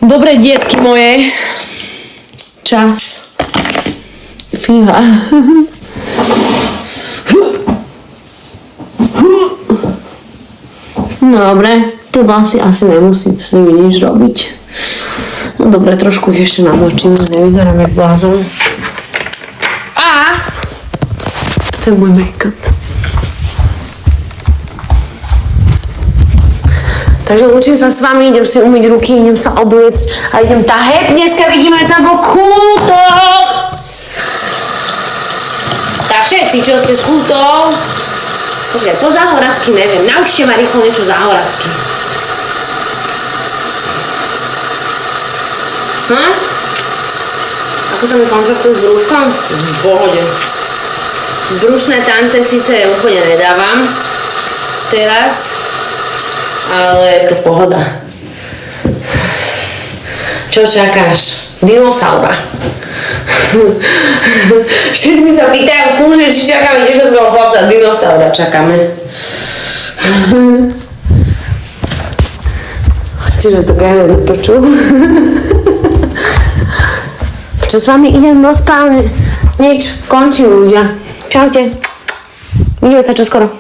Dobre, dietky moje. Čas. Fíha. No dobre, tie vlasy asi nemusím s nimi nič robiť. No dobre, trošku ich ešte namočím, nevyzerám jak blázon. A to je môj make-up. Takže učím sa s vami, idem si umyť ruky, idem sa obliecť a idem tahať. Dneska vidíme sa vo kútoch. Tak všetci, čo ste z kútov, počkaj, po záhoracky neviem, naučte ma rýchlo niečo záhoracky. Ako sa mi kontaktuje s brúškom? V pohode. Brušné tance síce úplne nedávam teraz, ale je to pohoda. Čo čakáš? Dinosaura. Všetci sa pýtajú, že či čakáme 10 chlapca. Dinosaura čakáme. Čiže to gajú nepočul. Čo s vami idem do spálne. Nič, končím ľudia. Čaute. Vidíme sa čoskoro.